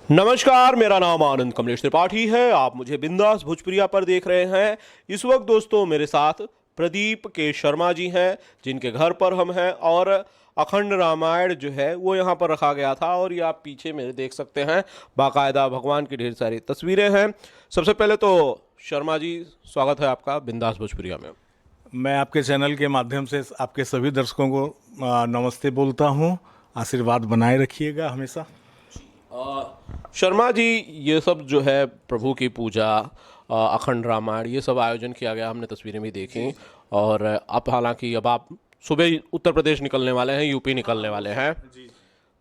नमस्कार, मेरा नाम आनंद कमलेश त्रिपाठी है। आप मुझे बिंदास भोजपुरिया पर देख रहे हैं। इस वक्त दोस्तों मेरे साथ प्रदीप के शर्मा जी हैं, जिनके घर पर हम हैं और अखंड रामायण जो है वो यहाँ पर रखा गया था और ये आप पीछे मेरे देख सकते हैं, बाकायदा भगवान की ढेर सारी तस्वीरें हैं। सबसे पहले तो शर्मा जी, स्वागत है आपका बिंदास भोजपुरिया में। मैं आपके चैनल के माध्यम से आपके सभी दर्शकों को नमस्ते बोलता हूँ। आशीर्वाद बनाए रखिएगा हमेशा। शर्मा जी, ये सब जो है प्रभु की पूजा, अखंड रामायण, ये सब आयोजन किया गया, हमने तस्वीरें भी देखी। और अब हालांकि अब आप सुबह ही उत्तर प्रदेश निकलने वाले हैं, यूपी निकलने वाले हैं।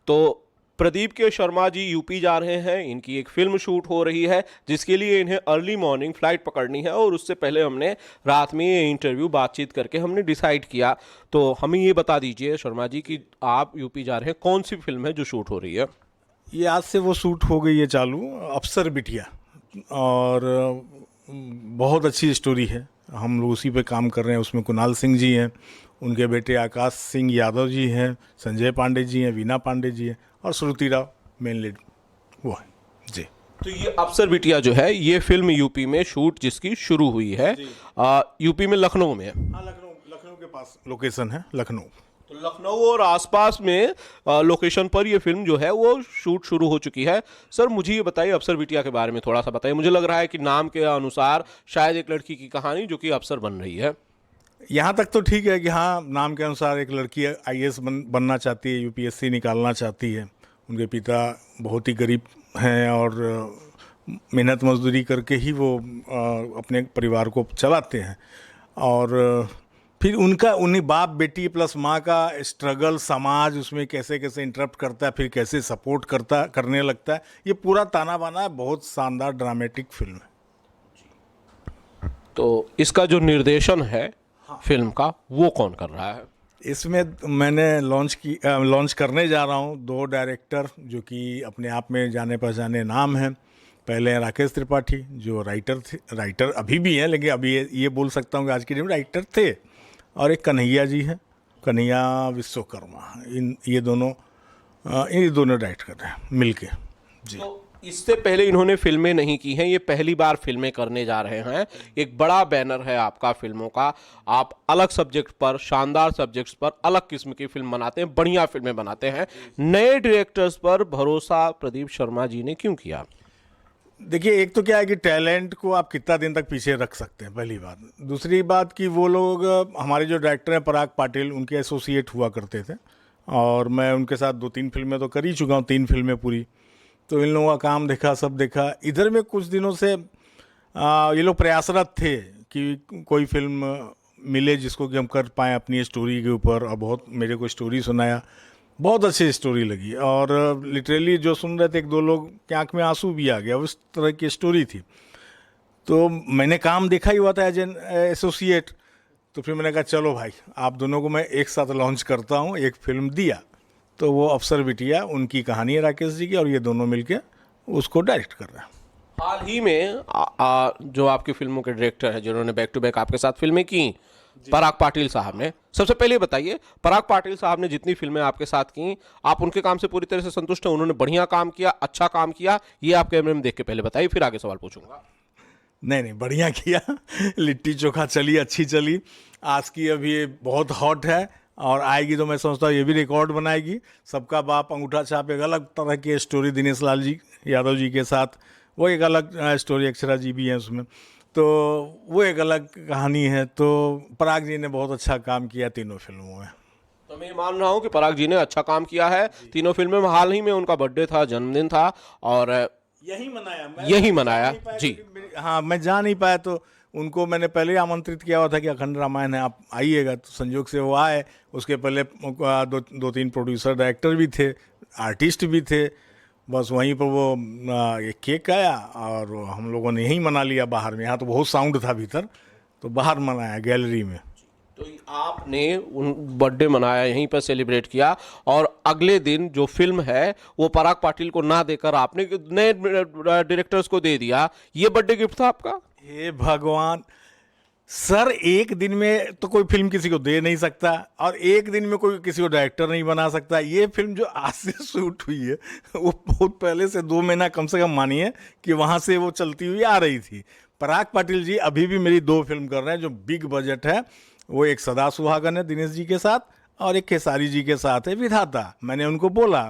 तो प्रदीप के शर्मा जी यूपी जा रहे हैं, इनकी एक फिल्म शूट हो रही है जिसके लिए इन्हें अर्ली मॉर्निंग फ्लाइट पकड़नी है और उससे पहले हमने रात में ये इंटरव्यू बातचीत करके हमने डिसाइड किया। तो हमें ये बता दीजिए शर्मा जी कि आप यूपी जा रहे हैं, कौन सी फिल्म है जो शूट हो रही है? ये आज से वो शूट हो गई है चालू, अफसर बिटिया, और बहुत अच्छी स्टोरी है। हम लोग उसी पे काम कर रहे हैं। उसमें कुणाल सिंह जी हैं, उनके बेटे आकाश सिंह यादव जी हैं, संजय पांडे जी हैं, वीना पांडे जी हैं और श्रुति राव मेन लीड वो है जी। तो ये अफसर बिटिया जो है, ये फिल्म यूपी में शूट जिसकी शुरू हुई है, यूपी में लखनऊ में। हाँ, लखनऊ के पास लोकेशन है, लखनऊ। तो लखनऊ और आसपास में लोकेशन पर ये फिल्म जो है वो शूट शुरू हो चुकी है। सर मुझे ये बताइए, अफसर बिटिया के बारे में थोड़ा सा बताइए। मुझे लग रहा है कि नाम के अनुसार शायद एक लड़की की कहानी जो कि अफसर बन रही है। यहाँ तक तो ठीक है कि हाँ, नाम के अनुसार एक लड़की आईएएस बनना चाहती है, यूपीएससी निकालना चाहती है। उनके पिता बहुत ही गरीब हैं और मेहनत मजदूरी करके ही वो अपने परिवार को चलाते हैं। और फिर उन्हीं बाप बेटी प्लस माँ का स्ट्रगल, समाज उसमें कैसे कैसे इंटरप्ट करता है, फिर कैसे सपोर्ट करने लगता है, ये पूरा ताना बाना है। बहुत शानदार ड्रामेटिक फिल्म है। तो इसका जो निर्देशन है फिल्म का, वो कौन कर रहा है? इसमें मैंने लॉन्च करने जा रहा हूँ 2 डायरेक्टर जो कि अपने आप में जाने पहचाने नाम हैं। पहले हैं राकेश त्रिपाठी, जो राइटर अभी भी हैं, लेकिन अभी ये बोल सकता हूँ कि आज के दिन राइटर थे। और एक कन्हैया जी हैं, कन्हैया विश्वकर्मा। ये दोनों डायरेक्ट कर रहे हैं मिलके जी। तो इससे पहले इन्होंने फिल्में नहीं की हैं, ये पहली बार फिल्में करने जा रहे हैं। एक बड़ा बैनर है आपका फिल्मों का। आप अलग सब्जेक्ट पर, शानदार सब्जेक्ट्स पर अलग किस्म की फिल्म बनाते हैं, बढ़िया फिल्में बनाते हैं। नए डायरेक्टर्स पर भरोसा प्रदीप शर्मा जी ने क्यों किया? देखिए, एक तो क्या है कि टैलेंट को आप कितना दिन तक पीछे रख सकते हैं, पहली बात। दूसरी बात कि वो लोग, हमारे जो डायरेक्टर हैं पराग पाटिल, उनके एसोसिएट हुआ करते थे और मैं उनके साथ 2-3 फिल्में तो कर ही चुका हूँ, 3 फिल्में पूरी। तो इन लोगों का काम देखा, सब देखा। इधर में कुछ दिनों से ये लोग प्रयासरत थे कि कोई फिल्म मिले जिसको कि हम कर पाएँ अपनी स्टोरी के ऊपर। और बहुत मेरे को स्टोरी सुनाया, बहुत अच्छी स्टोरी लगी और लिटरली जो सुन रहे थे 1-2 लोग की आंख में आंसू भी आ गया, उस तरह की स्टोरी थी। तो मैंने काम देखा ही हुआ था एज एन एसोसिएट। तो फिर मैंने कहा चलो भाई, आप दोनों को मैं एक साथ लॉन्च करता हूँ। एक फिल्म दिया, तो वो अफसर बिटिया, उनकी कहानी है राकेश जी की, और ये दोनों मिलके उसको डायरेक्ट कर रहे हैं। हाल ही में जो आपकी फिल्मों के डायरेक्टर हैं, जिन्होंने बैक टू बैक आपके साथ फिल्में की, पराग पाटिल साहब ने। सबसे पहले बताइए, पराग पाटिल साहब ने जितनी फिल्में आपके साथ की, आप उनके काम से पूरी तरह से संतुष्ट हैं? उन्होंने बढ़िया काम किया, अच्छा काम किया, ये आप कैमरे में देख के पहले बताइए, फिर आगे सवाल पूछूंगा। नहीं, बढ़िया किया। लिट्टी चोखा चली, अच्छी चली। आज की अभी बहुत हॉट है और आएगी तो मैं समझता हूँ ये भी रिकॉर्ड बनाएगी। सबका बाप अंगूठा छाप एक अलग तरह की स्टोरी, दिनेश लाल जी यादव जी के साथ, वो एक अलग स्टोरी। अक्षरा जी भी हैं उसमें, तो वो एक अलग कहानी है। तो पराग जी ने बहुत अच्छा काम किया तीनों फिल्मों में। तो मैं मान रहा हूँ कि पराग जी ने अच्छा काम किया है तीनों फिल्मों में। हाल ही में उनका बर्थडे था, जन्मदिन था, और यही मनाया जी। हाँ, मैं जा नहीं पाया, तो उनको मैंने पहले ही आमंत्रित किया हुआ था कि अखंड रामायण है, आप आइएगा। तो संयोग से वो आए। उसके पहले 2-3 प्रोड्यूसर डायरेक्टर भी थे, आर्टिस्ट भी थे। बस वहीं पर वो एक केक आया और हम लोगों ने यहीं मना लिया बाहर में। यहाँ तो बहुत साउंड था भीतर, तो बाहर मनाया गैलरी में। तो आपने उन बर्थडे मनाया, यहीं पर सेलिब्रेट किया, और अगले दिन जो फिल्म है वो पराग पाटिल को ना देकर आपने नए डायरेक्टर्स को दे दिया। ये बर्थडे गिफ्ट था आपका? हे भगवान, सर एक दिन में तो कोई फिल्म किसी को दे नहीं सकता, और एक दिन में कोई किसी को डायरेक्टर नहीं बना सकता। ये फिल्म जो आज से शूट हुई है वो बहुत पहले से 2 महीना कम से कम मानिए कि वहाँ से वो चलती हुई आ रही थी। पराग पाटिल जी अभी भी मेरी 2 फिल्म कर रहे हैं जो बिग बजट है। वो एक सदा सुहागन है दिनेश जी के साथ, और एक खेसारी जी के साथ है विधाता। मैंने उनको बोला,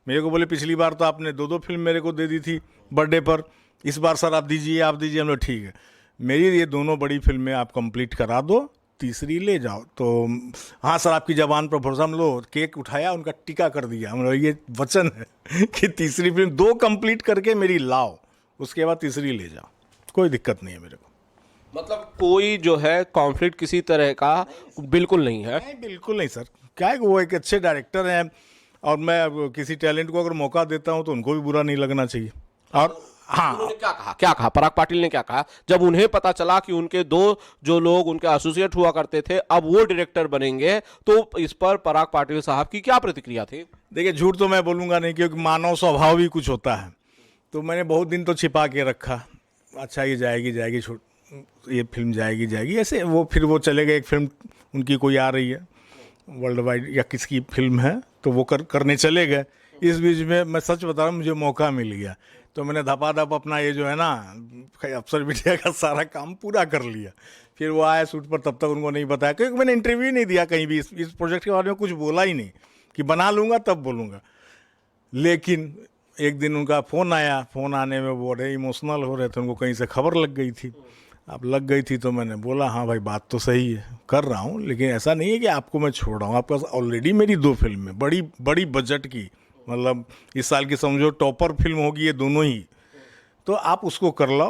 मेरे को बोले पिछली बार तो आपने 2 फिल्म मेरे को दे दी थी बर्थडे पर, इस बार सर आप दीजिए आप दीजिए। हम लोग ठीक है, मेरी ये दोनों बड़ी फिल्में आप कंप्लीट करा दो, तीसरी ले जाओ। तो हाँ सर आपकी जबान पर भरोसा। हम लोग केक उठाया, उनका टीका कर दिया। हम लोग ये वचन है कि तीसरी फिल्म 2 कंप्लीट करके मेरी लाओ, उसके बाद तीसरी ले जाओ, कोई दिक्कत नहीं है मेरे को। मतलब कोई जो है कॉन्फ्लिक्ट किसी तरह का बिल्कुल नहीं है। नहीं बिल्कुल नहीं सर, क्या है कि वो एक अच्छे डायरेक्टर हैं, और मैं किसी टैलेंट को अगर मौका देता हूँ तो उनको भी बुरा नहीं लगना चाहिए। और हाँ, उन्होंने क्या कहा पराग पाटिल ने क्या कहा जब उन्हें पता चला कि उनके 2 जो लोग उनके एसोसिएट हुआ करते थे अब वो डायरेक्टर बनेंगे, तो इस पर पराग पाटिल साहब की क्या प्रतिक्रिया थी? देखिए झूठ तो मैं बोलूँगा नहीं, क्योंकि मानव स्वभाव भी कुछ होता है। तो मैंने बहुत दिन तो छिपा के रखा, अच्छा ये जाएगी छूट, ये फिल्म जाएगी ऐसे। वो फिर वो चले गए, एक फिल्म उनकी कोई आ रही है वर्ल्ड वाइड या किसकी फिल्म है, तो वो करने चले गए। इस बीच में मैं सच बता रहा हूँ, मुझे मौका मिल गया, तो मैंने धपाधप अपना ये जो है ना अफसर बिटिया का सारा काम पूरा कर लिया। फिर वो आए शूट पर, तब तक उनको नहीं बताया, क्योंकि मैंने इंटरव्यू नहीं दिया कहीं भी, इस प्रोजेक्ट के बारे में कुछ बोला ही नहीं कि बना लूँगा तब बोलूँगा। लेकिन एक दिन उनका फ़ोन आया, फ़ोन आने में वो बड़े इमोशनल हो रहे थे, उनको कहीं से खबर लग गई थी। अब लग गई थी तो मैंने बोला हाँ भाई बात तो सही है, कर रहा हूँ, लेकिन ऐसा नहीं है कि आपको मैं छोड़ रहा हूँ। आपके पास ऑलरेडी मेरी 2 फिल्में बड़ी बड़ी बजट की, मतलब इस साल की समझो टॉपर फिल्म होगी ये दोनों ही, तो आप उसको कर लो।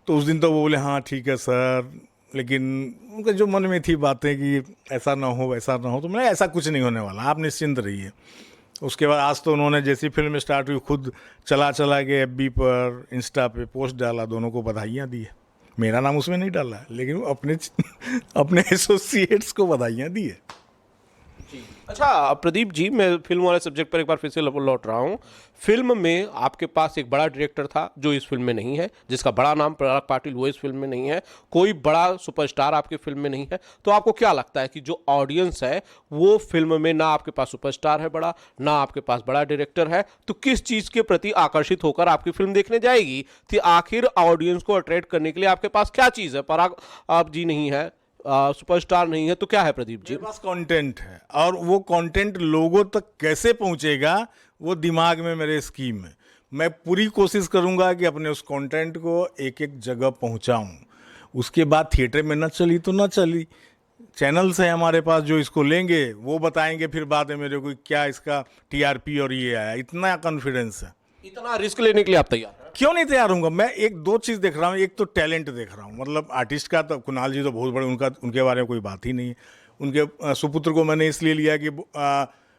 तो उस दिन तो वो बोले हाँ ठीक है सर, लेकिन उनके जो मन में थी बातें कि ऐसा ना हो वैसा ना हो, तो मैंने ऐसा कुछ नहीं होने वाला, आप निश्चिंत रहिए। उसके बाद आज तो उन्होंने जैसी फिल्म स्टार्ट हुई खुद चला के FB पर इंस्टा पे पोस्ट डाला, दोनों को बधाइयाँ दी है। मेरा नाम उसमें नहीं डाला है, लेकिन वो अपने एसोसिएट्स को बधाइयाँ दी है। अच्छा प्रदीप जी, मैं फिल्म वाले सब्जेक्ट पर एक बार फिर से लौट रहा हूँ। फिल्म में आपके पास एक बड़ा डायरेक्टर था जो इस फिल्म में नहीं है, जिसका बड़ा नाम पराग पाटिल, वो इस फिल्म में नहीं है, कोई बड़ा सुपरस्टार आपके फिल्म में नहीं है। तो आपको क्या लगता है कि जो ऑडियंस है वो फिल्म में ना आपके पास सुपरस्टार है बड़ा, ना आपके पास बड़ा डायरेक्टर है, तो किस चीज़ के प्रति आकर्षित होकर आपकी फिल्म देखने जाएगी? कि आखिर ऑडियंस को अट्रैक्ट करने के लिए आपके पास क्या चीज़ है? पराग आप जी नहीं है, सुपरस्टार नहीं है, तो क्या है प्रदीप जी? मेरे पास कंटेंट है, और वो कंटेंट लोगों तक कैसे पहुंचेगा वो दिमाग में मेरे स्कीम है। मैं पूरी कोशिश करूंगा कि अपने उस कंटेंट को एक एक जगह पहुंचाऊं। उसके बाद थिएटर में न चली तो न चली, चैनल्स हैं हमारे पास जो इसको लेंगे, वो बताएंगे फिर बाद में मेरे को क्या इसका TRP और ये आया। इतना कॉन्फिडेंस है। इतना रिस्क लेने के लिए आप तैयार हैं? क्यों नहीं तैयार हूँगा? मैं एक 2 चीज़ देख रहा हूँ। एक तो टैलेंट देख रहा हूँ, मतलब आर्टिस्ट का तो कुणाल जी तो बहुत बड़े, उनके बारे में कोई बात ही नहीं है। उनके सुपुत्र को मैंने इसलिए लिया कि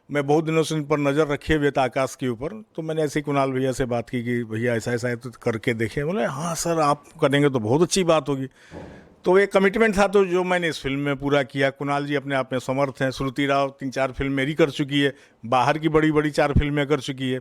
मैं बहुत दिनों से उन पर नज़र रखे हुए था आकाश के ऊपर, तो मैंने ऐसे ही कुणाल भैया से बात की कि भैया ऐसा ऐसा है तो करके देखें। बोले हाँ सर आप करेंगे तो बहुत अच्छी बात होगी। तो एक कमिटमेंट था, तो जो मैंने इस फिल्म में पूरा किया। कुणाल जी अपने आप में समर्थ हैं। श्रुति राव 3-4 फिल्म मेरी कर चुकी है, बाहर की बड़ी बड़ी 4 फिल्में कर चुकी है।